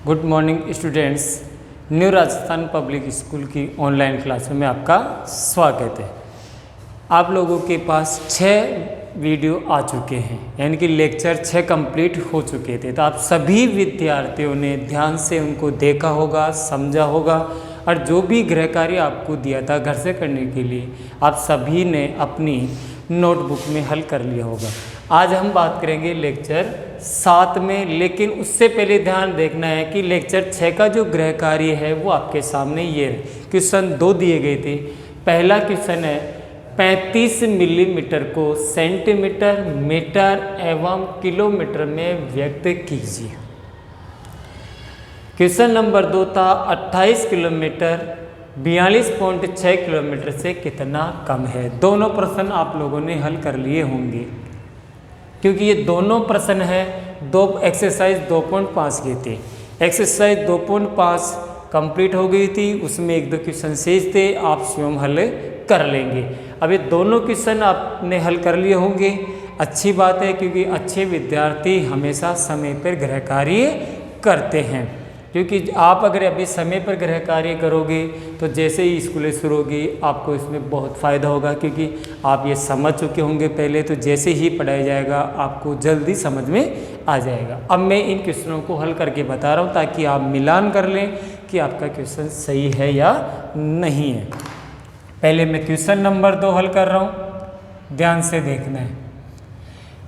Good morning students. New Rajasthan public school की online क्लासों में आपका स्वागत है। आप लोगों के पास 6 वीडियो आ चुके हैं, यानी कि लेक्चर 6 कंप्लीट हो चुके थे। तो आप सभी विद्यार्थियों ने ध्यान से उनको देखा होगा, समझा होगा, और जो भी गृह कार्य आपको दिया था घर से करने के लिए आप सभी ने अपनी नोटबुक में हल कर लिया होगा। आज हम बात करेंगे लेक्चर 7 में, लेकिन उससे पहले ध्यान देखना है कि लेक्चर 6 का जो गृह कार्य है वो आपके सामने ये है। क्वेश्चन 2 दिए गए थे। पहला क्वेश्चन है 35 मिलीमीटर को सेंटीमीटर, मीटर एवं किलोमीटर में व्यक्त कीजिए। क्वेश्चन नंबर 2 था 28 किलोमीटर 42.6 किलोमीटर से कितना कम है। दोनों प्रश्न आप लोगों ने हल कर लिए होंगे, क्योंकि ये दोनों प्रश्न है दो एक्सरसाइज 2.5 के थे। एक्सरसाइज 2.5 कंप्लीट हो गई थी, उसमें 1-2 क्वेश्चन शेष थे, आप स्वयं हल कर लेंगे। अब ये दोनों क्वेश्चन आपने हल कर लिए होंगे, अच्छी बात है, क्योंकि अच्छे विद्यार्थी हमेशा समय पर गृह कार्य करते हैं। क्योंकि आप अगर अभी समय पर गृह कार्य करोगे तो जैसे ही स्कूलें शुरू होगी आपको इसमें बहुत फ़ायदा होगा, क्योंकि आप ये समझ चुके होंगे पहले। तो जैसे ही पढ़ाया जाएगा आपको जल्दी समझ में आ जाएगा। अब मैं इन क्वेश्चनों को हल करके बता रहा हूँ ताकि आप मिलान कर लें कि आपका क्वेश्चन सही है या नहीं है। पहले मैं क्वेश्चन नंबर 2 हल कर रहा हूँ, ध्यान से देखना है।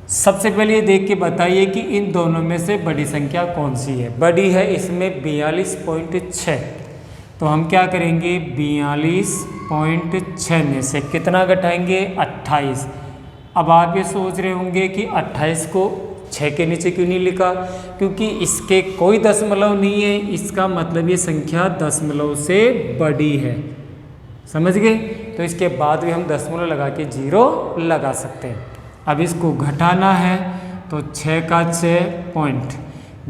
सबसे पहले ये देख के बताइए कि इन दोनों में से बड़ी संख्या कौन सी है। बड़ी है इसमें 42.6, तो हम क्या करेंगे 42.6 में से कितना घटाएंगे 28। अब आप ये सोच रहे होंगे कि 28 को 6 के नीचे क्यों नहीं लिखा, क्योंकि इसके कोई दशमलव नहीं है, इसका मतलब ये संख्या दशमलव से बड़ी है। समझ गए? तो इसके बाद भी हम दशमलव लगा के 0 लगा सकते हैं। अब इसको घटाना है तो 6 का 6 पॉइंट,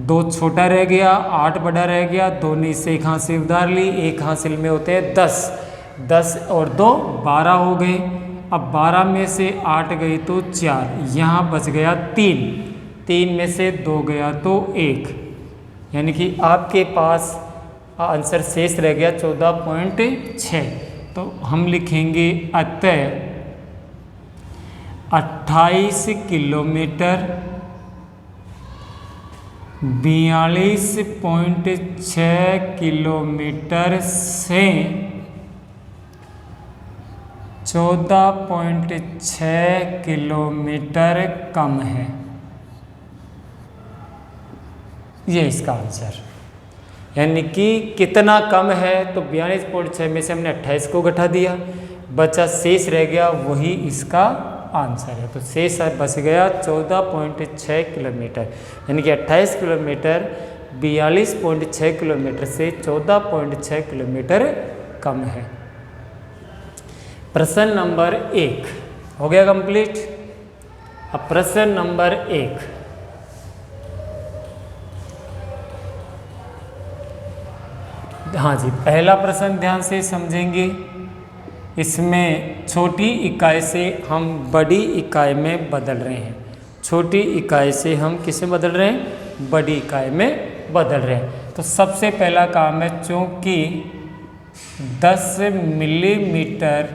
2 छोटा रह गया, 8 बड़ा रह गया, 2 ने इससे एक हासिल उधार ली, एक हासिल में होते हैं 10, 10 और 2 12 हो गए। अब 12 में से 8 गई तो 4, यहाँ बच गया 3, 3 में से 2 गया तो 1, यानी कि आपके पास आंसर शेष रह गया 14.6। तो हम लिखेंगे अतः 28 किलोमीटर 42.6 किलोमीटर से 14.6 किलोमीटर कम है। ये इसका आंसर, यानी कि कितना कम है। तो 42.6 में से हमने 28 को घटा दिया, बचा शेष रह गया, वही इसका आंसर है। तो शेष बच गया 14.6 किलोमीटर, यानी कि 28 किलोमीटर 42.6 किलोमीटर से 14.6 किलोमीटर कम है। प्रश्न नंबर 1 हो गया कंप्लीट। अब प्रश्न नंबर 1, हाँ जी, पहला प्रश्न ध्यान से समझेंगे। इसमें छोटी इकाई से हम बड़ी इकाई में बदल रहे हैं। छोटी इकाई से हम किसे बदल रहे हैं? बड़ी इकाई में बदल रहे हैं। तो सबसे पहला काम है, चूँकि 10 मिलीमीटर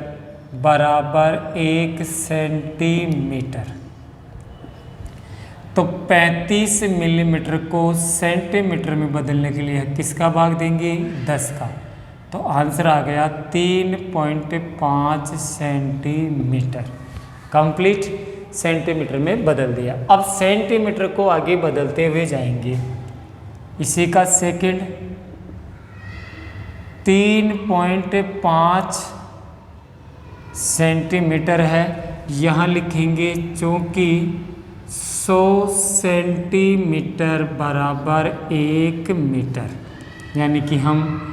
बराबर 1 सेंटीमीटर, तो 35 मिलीमीटर को सेंटीमीटर में बदलने के लिए किसका भाग देंगे? 10 का। तो आंसर आ गया 3.5 सेंटीमीटर। कंप्लीट, सेंटीमीटर में बदल दिया। अब सेंटीमीटर को आगे बदलते हुए जाएंगे। इसी का सेकंड 3.5 सेंटीमीटर है, यहाँ लिखेंगे चूँकि 100 सेंटीमीटर बराबर 1 मीटर, यानी कि हम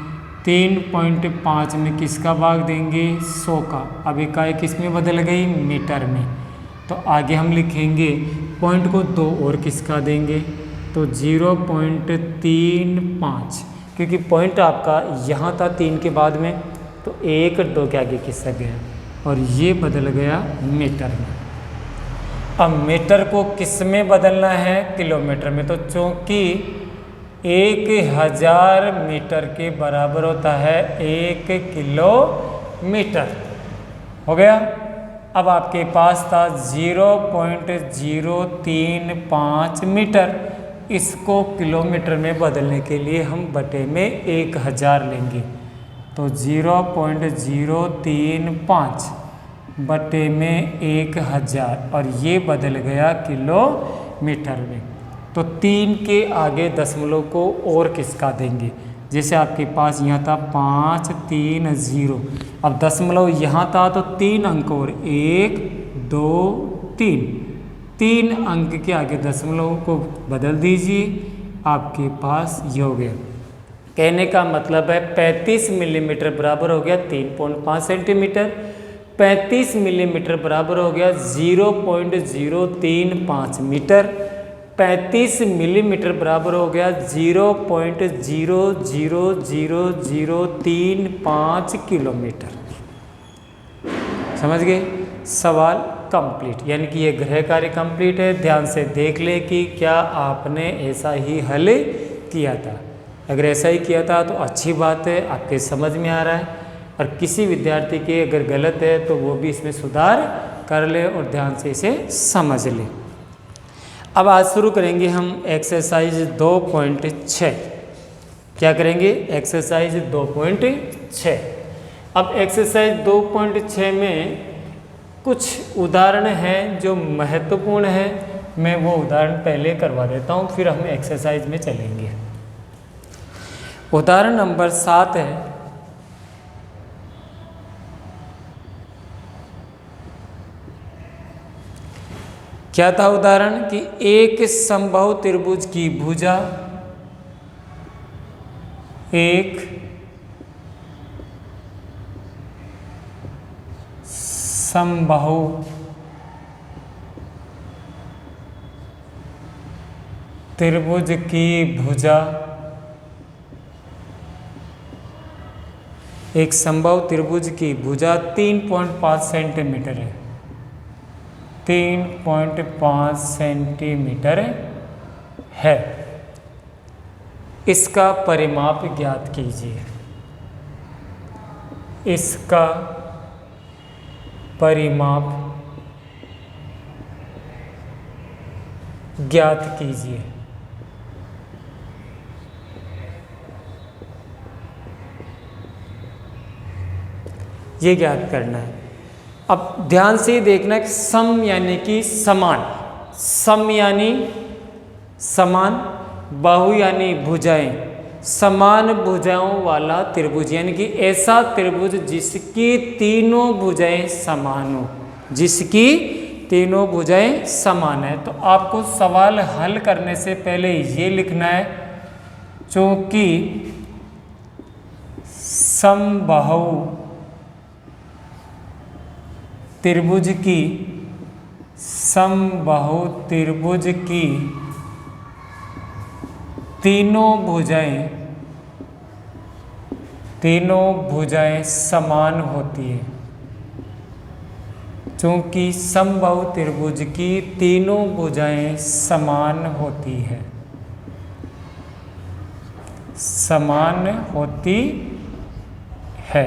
3.5 में किसका भाग देंगे? 100 का। अब इकाई किस में बदल गई? मीटर में। तो आगे हम लिखेंगे पॉइंट को 2 और किसका देंगे? तो 0.35, क्योंकि पॉइंट आपका यहाँ था 3 के बाद में, तो 1 2 के आगे किसका गया, और ये बदल गया मीटर में। अब मीटर को किस में बदलना है? किलोमीटर में। तो चूँकि 1000 मीटर के बराबर होता है 1 किलोमीटर। हो गया। अब आपके पास था 0.035 मीटर, इसको किलोमीटर में बदलने के लिए हम बटे में 1000 लेंगे, तो 0.035 बटे में 1000 और ये बदल गया किलोमीटर में। तो 3 के आगे दशमलव को और किसका देंगे, जैसे आपके पास यहाँ था 530, अब दशमलव यहाँ था तो 3 अंक और 1 2 3 अंक के आगे दशमलव को बदल दीजिए, आपके पास ये हो गया। कहने का मतलब है 35 मिलीमीटर बराबर हो गया 3.5 सेंटीमीटर, 35 मिलीमीटर बराबर हो गया 0.035 मीटर, 35 मिलीमीटर बराबर हो गया 0.00035 किलोमीटर। समझ गए? सवाल कंप्लीट, यानी कि ये गृह कार्य कंप्लीट है। ध्यान से देख ले कि क्या आपने ऐसा ही हल किया था। अगर ऐसा ही किया था तो अच्छी बात है, आपके समझ में आ रहा है। और किसी विद्यार्थी के अगर गलत है तो वो भी इसमें सुधार कर ले और ध्यान से इसे समझ ले। अब आज शुरू करेंगे हम एक्सरसाइज 2.6। क्या करेंगे? एक्सरसाइज 2.6। अब एक्सरसाइज 2.6 में कुछ उदाहरण हैं जो महत्वपूर्ण है। मैं वो उदाहरण पहले करवा देता हूँ, फिर हम एक्सरसाइज में चलेंगे। उदाहरण नंबर 7 है, क्या था उदाहरण कि एक समबाहु त्रिभुज की भुजा एक समबाहु त्रिभुज की भुजा एक समबाहु त्रिभुज की भुजा 3.5 सेंटीमीटर है, 3.5 सेंटीमीटर है। इसका परिमाप ज्ञात कीजिए। इसका परिमाप ज्ञात कीजिए। ये ज्ञात करना है। अब ध्यान से देखना कि सम यानी कि समान, सम यानी समान, बाहु यानी भुजाएं, समान भुजाओं वाला त्रिभुज, यानी कि ऐसा त्रिभुज जिसकी तीनों भुजाएं समान हो, जिसकी तीनों भुजाएं समान है। तो आपको सवाल हल करने से पहले ये लिखना है, चूंकि समबाहु त्रिभुज की समबाहु त्रिभुज की तीनों भुजाएं समान होती है। चूंकि समबाहु त्रिभुज की तीनों भुजाएं समान होती है, समान होती है।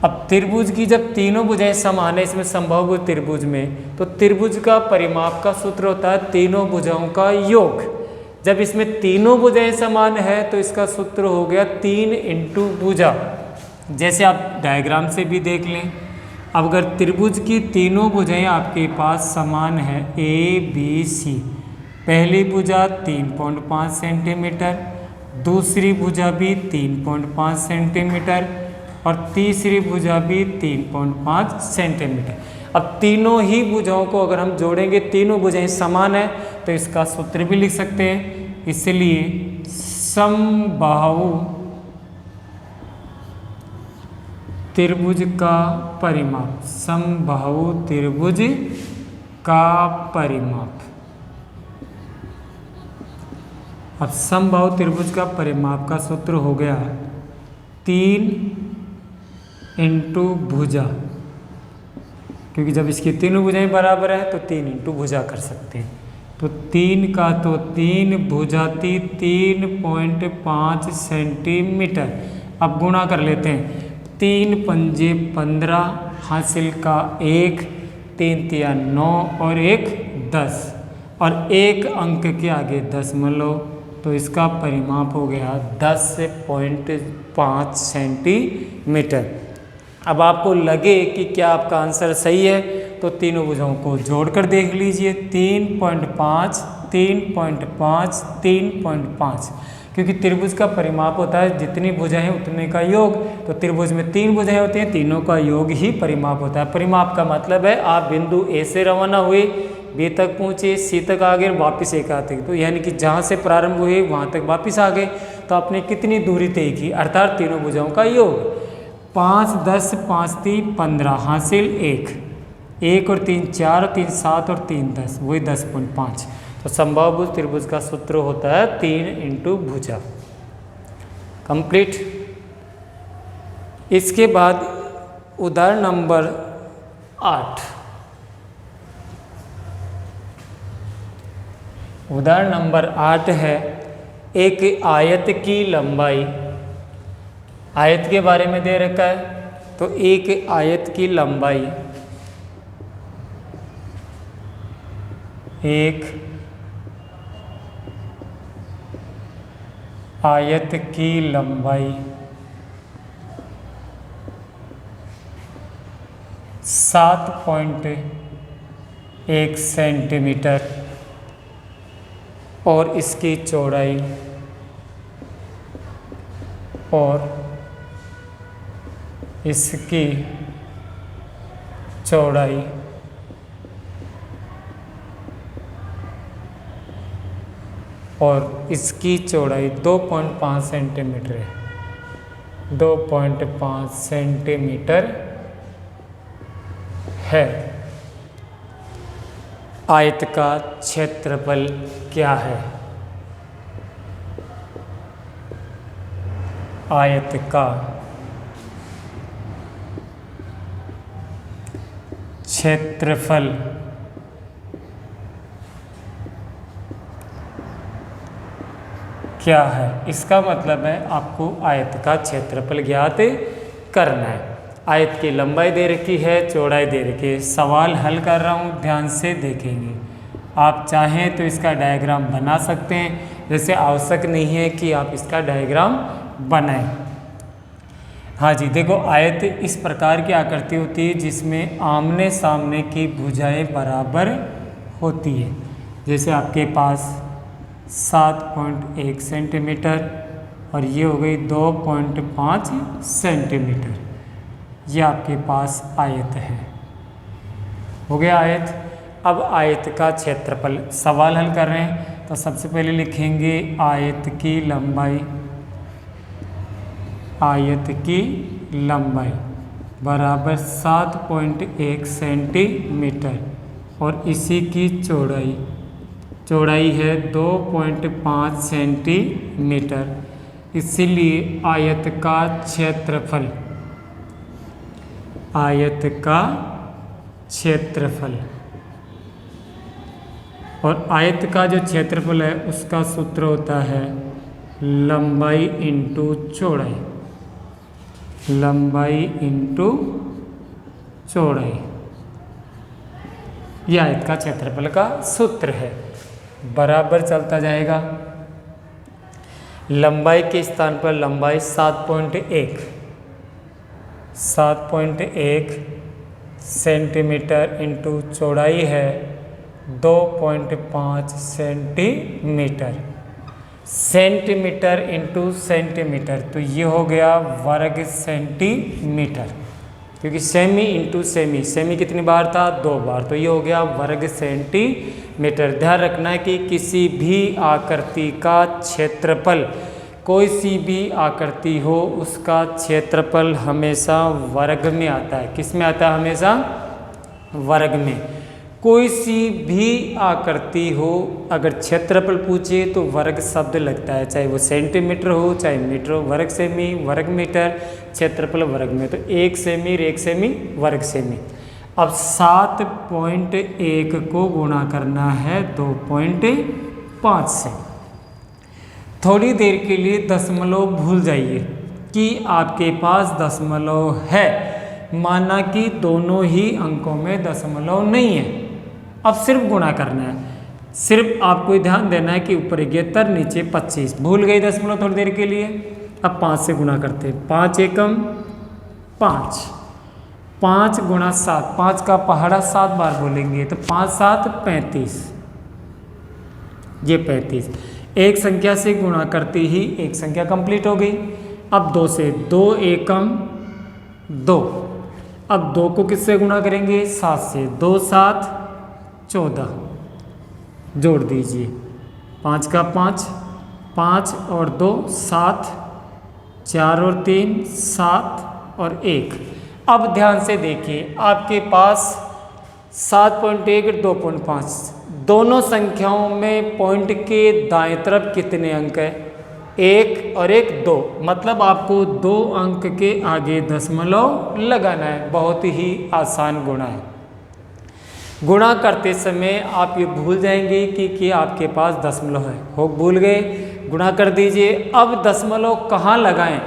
अब त्रिभुज की जब तीनों भुजाएं समान है इसमें समबाहु त्रिभुज में, तो त्रिभुज का परिमाप का सूत्र होता है तीनों भुजाओं का योग। जब इसमें तीनों भुजाएं समान है तो इसका सूत्र हो गया 3 इंटू भुजा। जैसे आप डायग्राम से भी देख लें, अब अगर त्रिभुज की तीनों भुजाएं आपके पास समान है ए बी सी, पहली भुजा 3.5 सेंटीमीटर, दूसरी भुजा भी 3.5 सेंटीमीटर और तीसरी भुजा भी 3.5 सेंटीमीटर। अब तीनों ही भुजाओं को अगर हम जोड़ेंगे, तीनों भुजाएं समान है तो इसका सूत्र भी लिख सकते हैं। इसलिए समबाहु त्रिभुज का परिमाप, समबाहु त्रिभुज का परिमाप। अब समबाहु त्रिभुज का परिमाप का सूत्र हो गया 3 इंटू भुजा, क्योंकि जब इसकी तीनों भुजाएं बराबर है तो 3 इंटू भुजा कर सकते हैं। तो 3 का तो 3 भुजाती 3.5 सेंटीमीटर। अब गुणा कर लेते हैं, 3 पंजे 15, हासिल का 1, 3 तिया 9 और 1 10, और एक अंक के आगे 10 मान लो, तो इसका परिमाप हो गया 10.5 सेंटीमीटर। अब आपको लगे कि क्या आपका आंसर सही है तो तीनों भुजाओं को जोड़कर देख लीजिए, 3.5, 3.5, 3.5, क्योंकि त्रिभुज का परिमाप होता है जितनी भुजाएं हैं उतने का योग। तो त्रिभुज में 3 भुजाएं होती हैं, तीनों का योग ही परिमाप होता है। परिमाप का मतलब है आप बिंदु ए से रवाना हुए, बी तक पहुँचे, सी तक आ गए, वापिस एक आते, तो यानी कि जहाँ से प्रारंभ हुए वहाँ तक वापिस आ गए, तो आपने कितनी दूरी तय की, अर्थात तीनों भुजाओं का योग। 5, 10, 5, 3, 15, हासिल 1, 1 और 3 4, और 3 7 और 3 10, वही 10.5। तो समबाहुभुज त्रिभुज का सूत्र होता है 3 इंटू भुजा। कंप्लीट। इसके बाद उदाहरण नंबर 8। उदाहरण नंबर 8 है, एक आयत की लंबाई, आयत के बारे में दे रखा है, तो एक आयत की लंबाई, एक आयत की लंबाई 7.1 सेंटीमीटर और इसकी चौड़ाई और इसकी चौड़ाई और इसकी चौड़ाई 2.5 सेंटीमीटर है, 2.5 सेंटीमीटर है। आयत का क्षेत्रफल क्या है? आयत का क्षेत्रफल क्या है? इसका मतलब है आपको आयत का क्षेत्रफल ज्ञात करना है। आयत की लंबाई दे रखी है, चौड़ाई दे रखी है। सवाल हल कर रहा हूँ, ध्यान से देखेंगे। आप चाहें तो इसका डायग्राम बना सकते हैं, जैसे आवश्यक नहीं है कि आप इसका डायग्राम बनाएं। हाँ जी, देखो आयत इस प्रकार की आकृति होती है जिसमें आमने सामने की भुजाएं बराबर होती है। जैसे आपके पास 7.1 सेंटीमीटर और ये हो गई 2.5 सेंटीमीटर, ये आपके पास आयत है। हो गया आयत। अब आयत का क्षेत्रफल सवाल हल कर रहे हैं, तो सबसे पहले लिखेंगे आयत की लंबाई, आयत की लंबाई बराबर 7.1 सेंटीमीटर और इसी की चौड़ाई, चौड़ाई है 2.5 सेंटीमीटर, इसीलिए आयत का क्षेत्रफल, आयत का क्षेत्रफल, और आयत का जो क्षेत्रफल है उसका सूत्र होता है लंबाई इंटू चौड़ाई, लंबाई इंटू चौड़ाई। यह आयत का क्षेत्रफल का सूत्र है। बराबर चलता जाएगा, लंबाई के स्थान पर लंबाई 7.1 सेंटीमीटर इंटू चौड़ाई है 2.5 सेंटीमीटर, सेंटीमीटर इंटू सेंटीमीटर, तो ये हो गया वर्ग सेंटीमीटर, क्योंकि सेमी इंटू सेमी, सेमी कितनी बार था? 2 बार, तो ये हो गया वर्ग सेंटीमीटर। ध्यान रखना है कि किसी भी आकृति का क्षेत्रफल, कोई सी भी आकृति हो उसका क्षेत्रफल हमेशा वर्ग में आता है। किस में आता है? हमेशा वर्ग में। कोई सी भी आकृति हो, अगर क्षेत्रफल पूछे तो वर्ग शब्द लगता है, चाहे वो सेंटीमीटर हो चाहे मीटर हो। वर्ग सेमी, वर्ग मीटर, क्षेत्रफल वर्ग में, तो 1 सेमी, 1 सेमी, वर्ग सेमी। अब 7.1 को गुणा करना है 2.5 से। थोड़ी देर के लिए दशमलव भूल जाइए कि आपके पास दशमलव है, माना कि दोनों ही अंकों में दशमलव नहीं है। अब सिर्फ गुणा करना है, सिर्फ आपको ध्यान देना है कि ऊपर 71 नीचे 25। भूल गई दशमलव थोड़ी देर के लिए। अब 5 से गुणा करते हैं, 5 एकम 5, 5 गुणा 7, 5 का पहाड़ा 7 बार बोलेंगे तो 5 7 35, ये 35। एक संख्या से गुणा करते ही एक संख्या कंप्लीट हो गई। अब 2 से, 2 एकम 2। अब 2 को किससे गुणा करेंगे? 7 से, 2 7 14, जोड़ दीजिए, 5 का 5, 5 और 2 7, 4 और 3 7 और 1। अब ध्यान से देखिए, आपके पास 7.1 2.5 दोनों संख्याओं में पॉइंट के दाएं तरफ कितने अंक है? 1 और 1 2, मतलब आपको 2 अंक के आगे दशमलव लगाना है। बहुत ही आसान गुणा है। गुणा करते समय आप ये भूल जाएंगे कि आपके पास दशमलव है, हो भूल गए, गुणा कर दीजिए। अब दशमलव कहाँ लगाएं?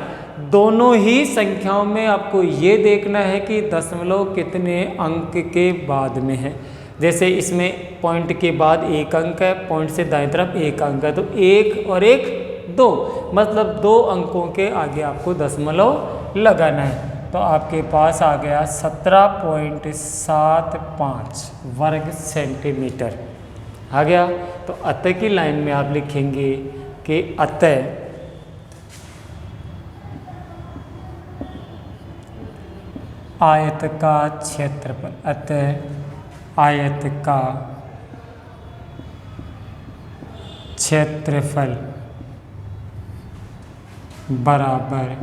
दोनों ही संख्याओं में आपको ये देखना है कि दशमलव कितने अंक के बाद में है। जैसे इसमें पॉइंट के बाद 1 अंक है, पॉइंट से दाएं तरफ 1 अंक है, तो 1 और 1 2, मतलब 2 अंकों के आगे आपको दशमलव लगाना है। तो आपके पास आ गया 17.75 वर्ग सेंटीमीटर आ गया। तो अतः की लाइन में आप लिखेंगे कि अतः आयत का क्षेत्रफल, अतः आयत का क्षेत्रफल बराबर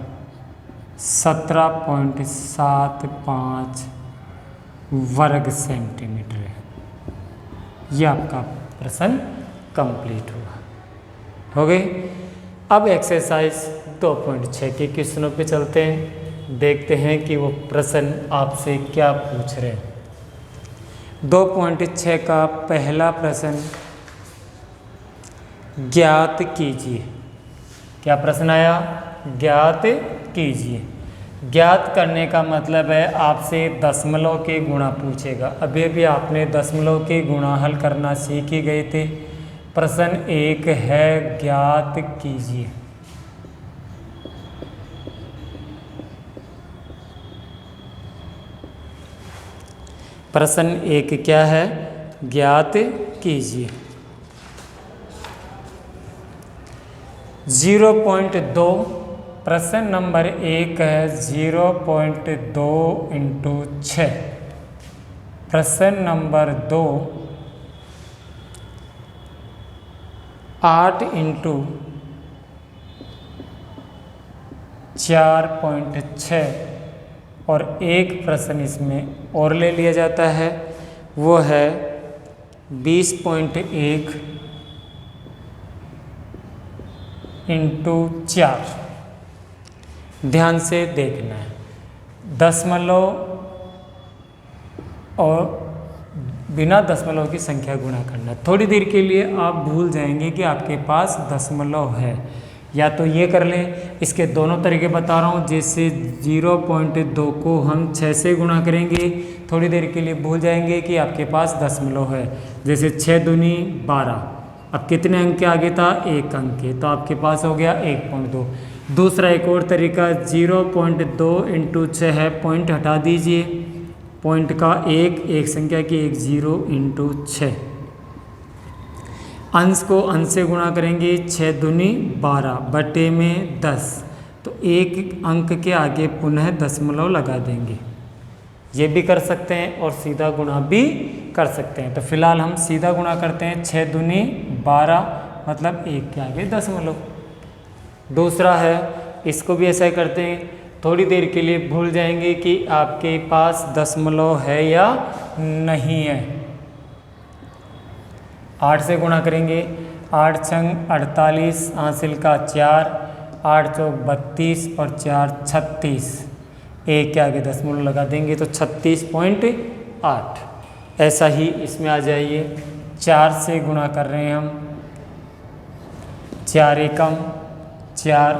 17.75 वर्ग सेंटीमीटर है। यह आपका प्रश्न कंप्लीट हुआ। हो गए। अब एक्सरसाइज 2.6 के क्वेश्चनों पे चलते हैं, देखते हैं कि वो प्रश्न आपसे क्या पूछ रहे हैं। 2.6 का पहला प्रश्न, ज्ञात कीजिए। क्या प्रश्न आया? ज्ञात कीजिए। ज्ञात करने का मतलब है आपसे दशमलव के गुणा पूछेगा। अभी अभी आपने दशमलव के गुणा हल करना सीख ही गए थे। प्रश्न 1 है ज्ञात कीजिए। प्रश्न 1 क्या है? ज्ञात कीजिए। 0.2, प्रश्न नंबर 1 है 0.2 इंटू 6। प्रश्न नंबर 2 8 इंटू 4.6 और एक प्रश्न इसमें और ले लिया जाता है, वो है 20.1 इंटू 4। ध्यान से देखना है, दशमलव और बिना दशमलव की संख्या गुणा करना। थोड़ी देर के लिए आप भूल जाएंगे कि आपके पास दशमलव है, या तो ये कर लें, इसके दोनों तरीके बता रहा हूँ। जैसे 0.2 को हम 6 से गुणा करेंगे, थोड़ी देर के लिए भूल जाएंगे कि आपके पास दशमलव है। जैसे 6 दूनी 12, अब कितने अंक के आगे था? 1 अंक के, तो आपके पास हो गया 1.2। दूसरा एक और तरीका 0.2 इंटू 6 है, पॉइंट हटा दीजिए, पॉइंट का एक संख्या की 1 0 इंटू 6। अंश को अंश से गुणा करेंगे, 6 दूनी 12 बटे में 10, तो एक अंक के आगे पुनः दशमलव लगा देंगे। ये भी कर सकते हैं और सीधा गुणा भी कर सकते हैं। तो फिलहाल हम सीधा गुणा करते हैं, 6 दूनी 12 मतलब 1 के आगे दशमलव। दूसरा है, इसको भी ऐसा ही करते हैं। थोड़ी देर के लिए भूल जाएंगे कि आपके पास दशमलव है या नहीं है। 8 से गुणा करेंगे, 8 छंग 48, हासिल का 4, 8 चौक 32 और 4 36, 1 के आगे दशमलव लगा देंगे तो 36.1 8। ऐसा ही इसमें आ जाइए, 4 से गुणा कर रहे हैं हम, 4 एकम 4,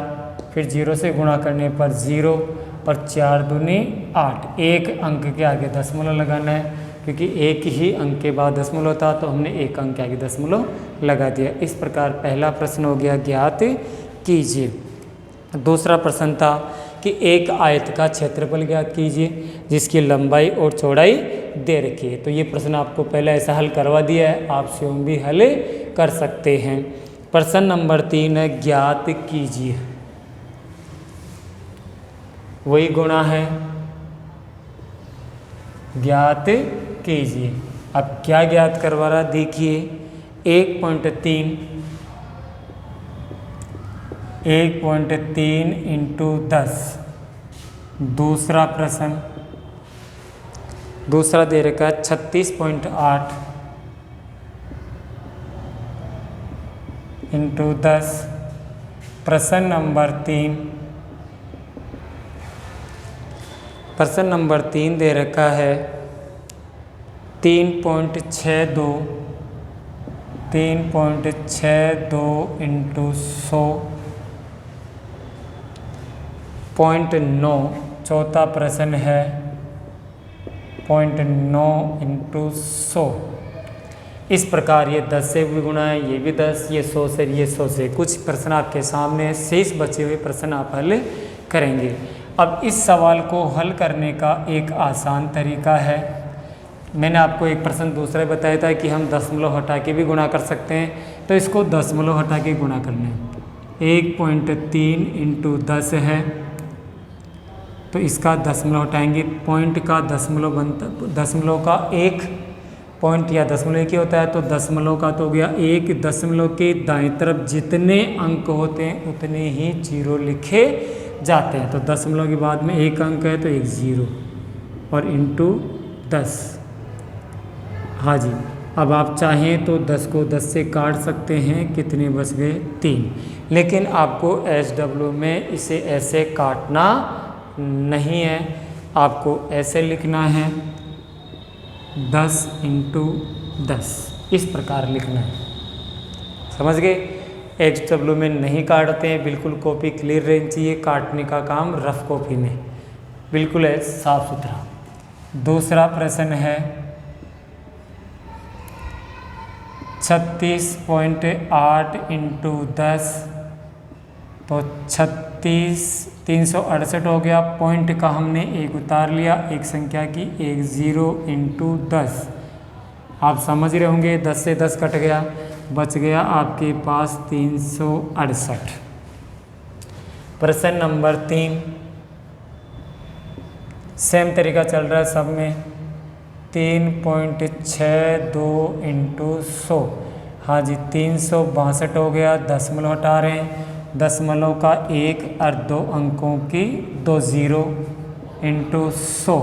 फिर 0 से गुणा करने पर 0, पर 4 दूनी 8। एक अंक के आगे दशमलव लगाना है, क्योंकि एक ही अंक के बाद दशमलव था तो हमने एक अंक के आगे दशमलव लगा दिया। इस प्रकार पहला प्रश्न हो गया, ज्ञात कीजिए। दूसरा प्रश्न था कि एक आयत का क्षेत्रफल ज्ञात कीजिए जिसकी लंबाई और चौड़ाई दे रखी है। तो ये प्रश्न आपको पहले ऐसा हल करवा दिया है, आप स्वयं भी हल कर सकते हैं। प्रश्न नंबर 3 है, ज्ञात कीजिए। वही गुणा है, ज्ञात कीजिए। अब क्या ज्ञात करवा रहा देखिए, 1.3 इंटू 10। दूसरा प्रश्न, दूसरा दे रखा है 36.8 इंटू 10। प्रश्न नंबर 3, प्रश्न नंबर 3 दे रखा है 3.62 इंटू 100 0.9। चौथा प्रश्न है 0.9 इंटू 100। इस प्रकार ये 10 से भी गुणा है, ये भी 10, ये 100 से, ये 100 से। कुछ प्रश्न आपके सामने, शेष बचे हुए प्रश्न आप हल करेंगे। अब इस सवाल को हल करने का एक आसान तरीका है। मैंने आपको एक प्रश्न दूसरा बताया था कि हम दशमलव हटा के भी गुणा कर सकते हैं, तो इसको दशमलव हटा के गुणा करना है। 1.3 इंटू 10 है, तो इसका दशमलव हटाएंगे, पॉइंट का दशमलव बनता, दशमलव का एक पॉइंट या दशमलव एक ही होता है, तो दशमलव का तो हो गया एक। दशमलव के दाएं तरफ जितने अंक होते हैं उतने ही 0 लिखे जाते हैं। तो दशमलव के बाद में एक अंक है तो एक 0 और इंटू 10। हाँ जी, अब आप चाहें तो 10 को 10 से काट सकते हैं, कितने बच गए 3। लेकिन आपको SW में इसे ऐसे काटना नहीं है, आपको ऐसे लिखना है 10 इंटू 10, इस प्रकार लिखना है। समझ गए? SW में नहीं काटते हैं, बिल्कुल कॉपी क्लियर रहनी चाहिए। काटने का काम रफ कॉपी में बिल्कुल है, साफ सुथरा। दूसरा प्रश्न है 36.8 इंटू 10, तो 368 हो गया। पॉइंट का हमने एक उतार लिया, एक संख्या की, एक 0 इंटू 10। आप समझ रहे होंगे, 10 से 10 कट गया, बच गया आपके पास 368। प्रश्न नंबर 3, सेम तरीका चल रहा है सब में। 3.62 इंटू 100, हाँ जी 362 हो गया। दशमलव हटा रहे हैं, दशमलव का एक और 2 अंकों की 2 0 इंटू 100।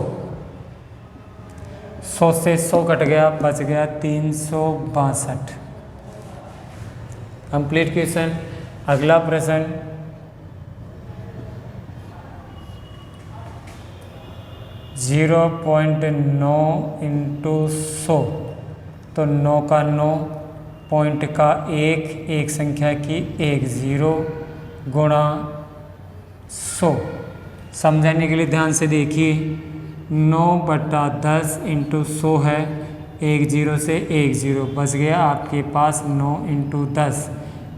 100 से 100 कट गया, बच गया 362। Complete question. अगला प्रश्न, जीरो 0.9 इंटू 100, तो 9 का 9, पॉइंट का एक संख्या की, एक 0 गुणा 100। समझाने के लिए ध्यान से देखिए, 9/10 इंटू 100 है, एक 0 से एक 0, बच गया आपके पास 9 इंटू 10,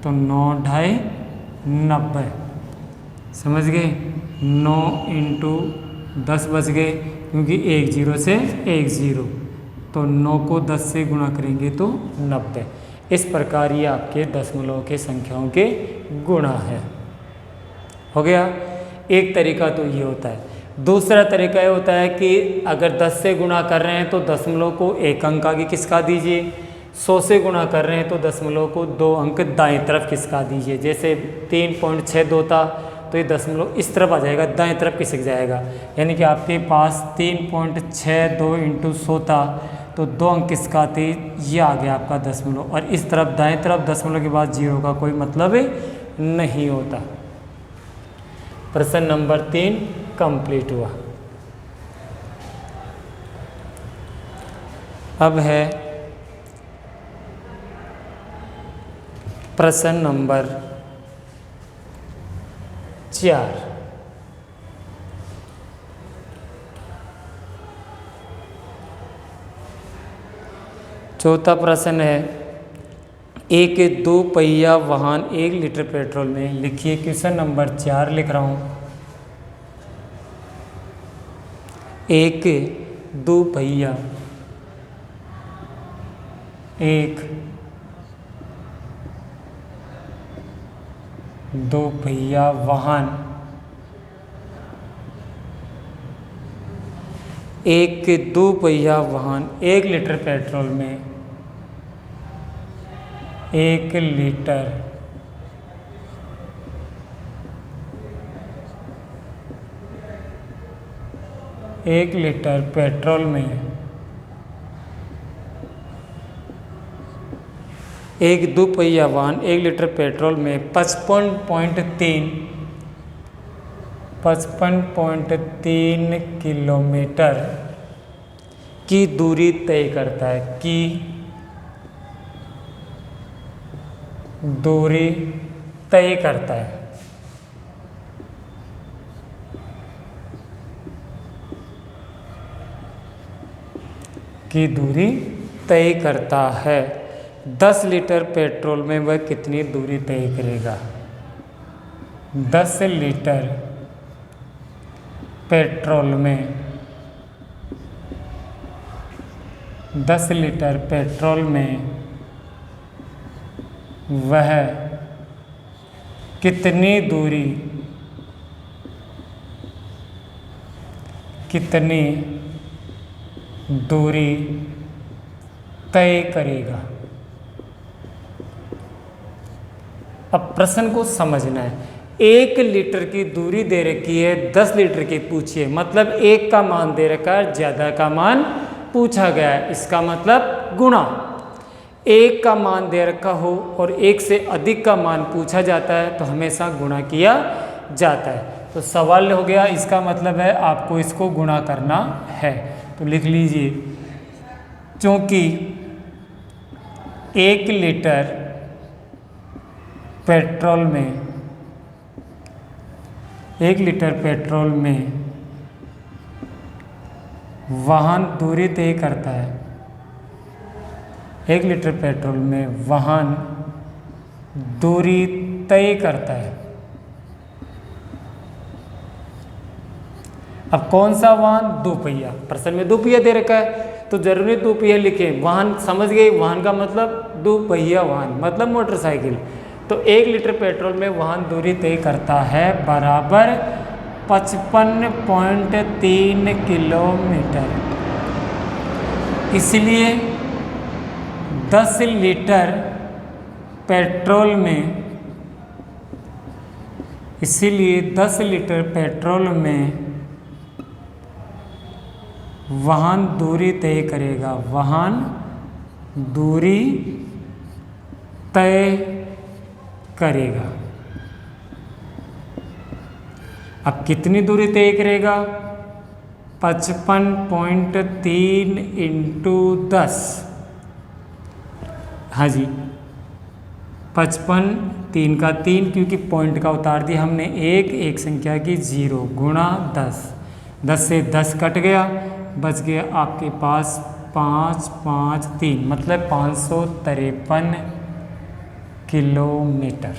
तो 9 ढाई 90। समझ गए? 9 इंटू 10 बच गए, क्योंकि एक 0 से एक 0, तो 9 को 10 से गुणा करेंगे तो 90। इस प्रकार ये आपके दशमलव के संख्याओं के गुणा है। हो गया। एक तरीका तो ये होता है। दूसरा तरीका ये होता है कि अगर 10 से गुणा कर रहे हैं तो दशमलव को एक अंक आगे खिसका दीजिए, 100 से गुणा कर रहे हैं तो दशमलव को 2 अंक दाएं तरफ खिसका दीजिए। जैसे 3.62 था तो ये दशमलव इस तरफ आ जाएगा, दाएं तरफ खिसक जाएगा, यानी कि आपके पास 3.62 इंटू 100 था, तो 2 अंक खिसकाते ये आ गया आपका दशमलव, और इस तरफ दाएं तरफ दशमलव के बाद 0 का कोई मतलब नहीं होता। प्रश्न नंबर 3 कंप्लीट हुआ। अब है प्रश्न नंबर 4। चौथा प्रश्न है, एक 2 पहिया वाहन 1 लीटर पेट्रोल में, लिखिए क्वेश्चन नंबर 4 लिख रहा हूँ। एक 2 पहिया, एक 2 पहिया वाहन 2 पहिया वाहन 1 लीटर पेट्रोल में 1 लीटर पेट्रोल में 1 2 पहिया वाहन 1 लीटर पेट्रोल में 55.3 किलोमीटर की दूरी तय करता है, की दूरी तय करता है। की दूरी तय करता है। 10 लीटर पेट्रोल में वह कितनी दूरी तय करेगा? 10 लीटर पेट्रोल में 10 लीटर पेट्रोल में वह कितनी दूरी तय करेगा? अब प्रश्न को समझना है। 1 लीटर की दूरी दे रखी है, 10 लीटर की पूछिए, मतलब 1 का मान दे रखा है, ज़्यादा का मान पूछा गया है, इसका मतलब गुणा। 1 का मान दे रखा हो और 1 से अधिक का मान पूछा जाता है तो हमेशा गुणा किया जाता है। तो सवाल हो गया, इसका मतलब है आपको इसको गुणा करना है। तो लिख लीजिए, क्योंकि 1 लीटर पेट्रोल में वाहन दूरी तय करता है, 1 लीटर पेट्रोल में वाहन दूरी तय करता है। अब कौन सा वाहन? 2 पहिया। प्रश्न में 2 पहिया दे रखा है तो जरूरी 2 पहिया लिखे। वाहन समझ गए, वाहन का मतलब 2 पहिया वाहन मतलब मोटरसाइकिल। तो 1 लीटर पेट्रोल में वाहन दूरी तय करता है बराबर 55.3 किलोमीटर। इसलिए 10 लीटर पेट्रोल में वाहन दूरी तय करेगा, वाहन दूरी तय करेगा। अब कितनी दूरी तय करेगा? 55.3 × 10। हाँ जी, 55, 3 का 3, क्योंकि पॉइंट का उतार दिया हमने, एक संख्या की 0 गुणा 10। 10 से 10 कट गया, बच गया आपके पास 5, 5, 3 मतलब 553 किलोमीटर।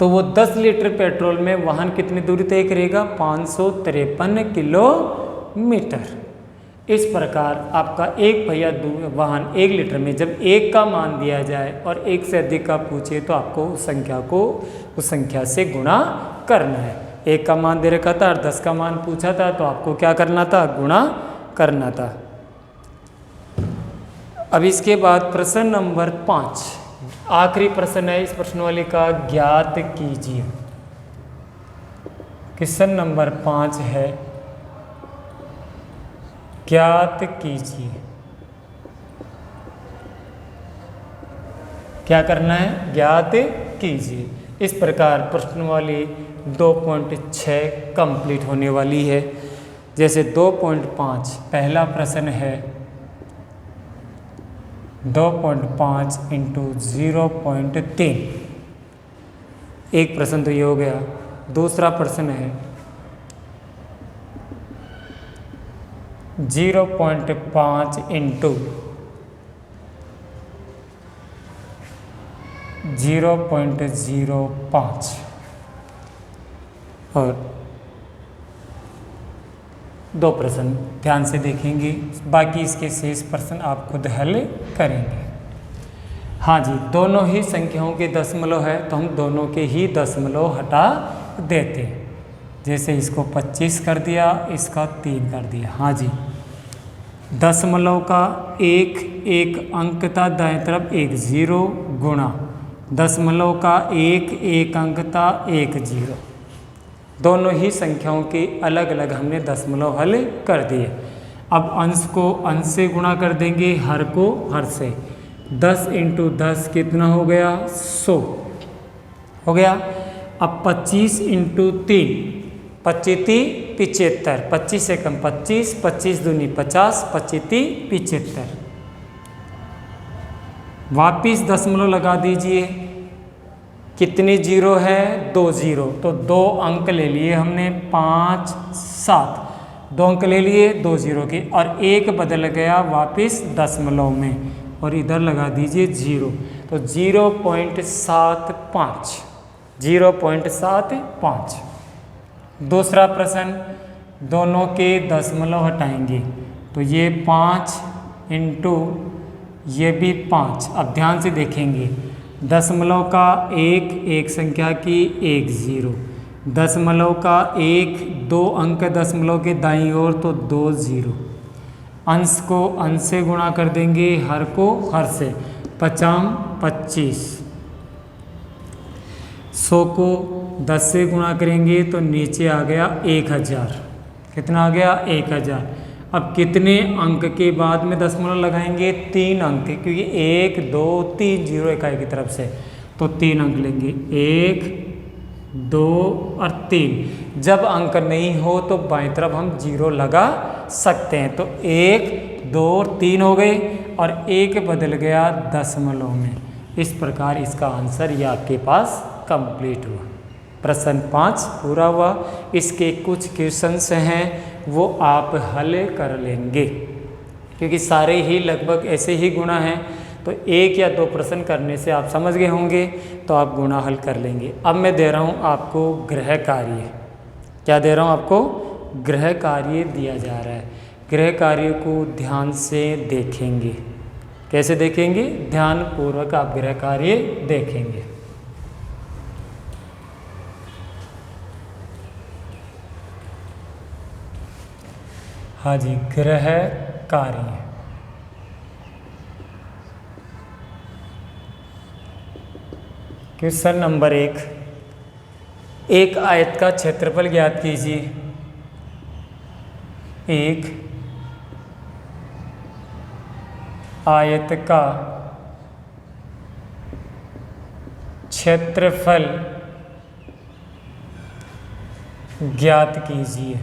तो वो 10 लीटर पेट्रोल में वाहन कितनी दूरी तय करेगा? 553 किलोमीटर। इस प्रकार आपका 1 पहिया वाहन 1 लीटर में जब 1 का मान दिया जाए और 1 से अधिक का पूछे तो आपको उस संख्या से गुणा करना है। 1 का मान दे रखा था और 10 का मान पूछा था तो आपको क्या करना था? गुणा करना था। अब इसके बाद प्रश्न नंबर 5, आखिरी प्रश्न है इस प्रश्नवाली का, ज्ञात कीजिए। क्वेश्चन नंबर 5 है, ज्ञात कीजिए। क्या करना है? ज्ञात कीजिए। इस प्रकार प्रश्नवाली 2.6 कंप्लीट होने वाली है। जैसे 2.5 पहला प्रश्न है, 2.5 इंटू 0.3। एक प्रश्न तो ये हो गया। दूसरा प्रश्न है 0.5 इंटू 0.05 और दो प्रश्न ध्यान से देखेंगे, बाकी इसके शेष प्रश्न आप खुद हल करेंगे। हाँ जी, दोनों ही संख्याओं के दशमलव है तो हम दोनों के ही दशमलव हटा देते हैं। जैसे इसको 25 कर दिया, इसका 3 कर दिया। हाँ जी, दशमलव का एक अंक था, दाएं तरफ 1 0 गुणा दशमलव का एक अंक था 1 0। दोनों ही संख्याओं के अलग अलग हमने दशमलव हल कर दिए। अब अंश को अंश से गुणा कर देंगे, हर को हर से। 10 इंटू 10 कितना हो गया? 100 हो गया। अब 25 इंटू 3, 25 75, 25 से कम 25, 25 दूनी 50, 25 75। वापिस दशमलव लगा दीजिए। कितने जीरो है? 2 0। तो 2 अंक ले लिए हमने, 5 7, 2 अंक ले लिए 2 0 के, और एक बदल गया वापिस दशमलव में, और इधर लगा दीजिए 0। तो 0.75, 0.75। दूसरा प्रश्न, दोनों के दशमलव हटाएंगे तो ये 5 इंटू ये भी 5। अब ध्यान से देखेंगे, दशमलव का एक संख्या की 1 0, दशमलव का 2 अंक दशमलव के दाईं ओर तो 2 0। अंश को अंश से गुणा कर देंगे, हर को हर से। 50 25, 100 को 10 से गुणा करेंगे तो नीचे आ गया 1000। कितना आ गया? 1000। अब कितने अंक के बाद में दशमलव लगाएंगे? 3 अंक, क्योंकि 1 2 3 0 इकाई की तरफ से, तो 3 अंक लेंगे, 1 2 और 3। जब अंक नहीं हो तो बाईं तरफ हम 0 लगा सकते हैं। तो 1 2 और 3 हो गए, और 1 बदल गया दशमलव में। इस प्रकार इसका आंसर ये आपके पास कंप्लीट हुआ। प्रश्न 5 पूरा हुआ। इसके कुछ क्वेश्चंस हैं वो आप हल कर लेंगे, क्योंकि सारे ही लगभग ऐसे ही गुणा हैं, तो 1 या 2 प्रश्न करने से आप समझ गए होंगे, तो आप गुणा हल कर लेंगे। अब मैं दे रहा हूँ आपको गृह कार्य। क्या दे रहा हूँ आपको? गृह कार्य दिया जा रहा है। गृह कार्य को ध्यान से देखेंगे। कैसे देखेंगे? ध्यानपूर्वक आप गृह कार्य देखेंगे। हाँ जी, गृह कार्य। क्वेश्चन नंबर 1, एक आयत का क्षेत्रफल ज्ञात कीजिए। एक आयत का क्षेत्रफल ज्ञात कीजिए।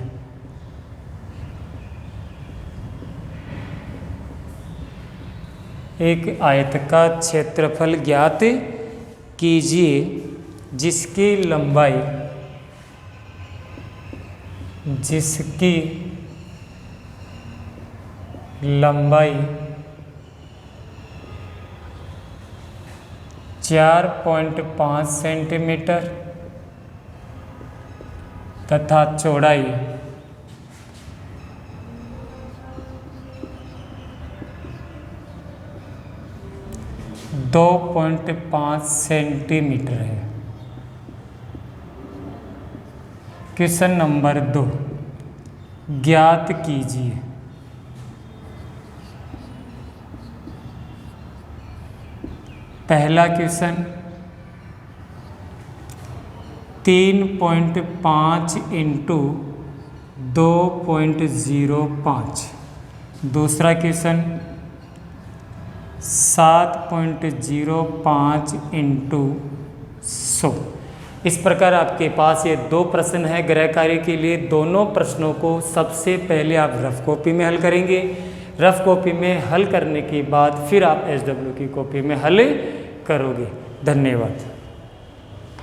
एक आयत का क्षेत्रफल ज्ञात कीजिए जिसकी लंबाई 4.5 सेंटीमीटर तथा चौड़ाई 2.5 सेंटीमीटर है। क्वेश्चन नंबर 2, ज्ञात कीजिए पहला क्वेश्चन 3.5 इंटू 2.05। दूसरा क्वेश्चन 7.05 इंटू 100। इस प्रकार आपके पास ये 2 प्रश्न हैं गृह कार्य के लिए। दोनों प्रश्नों को सबसे पहले आप रफ कॉपी में हल करेंगे। रफ कॉपी में हल करने के बाद फिर आप SW की कॉपी में हल करोगे। धन्यवाद।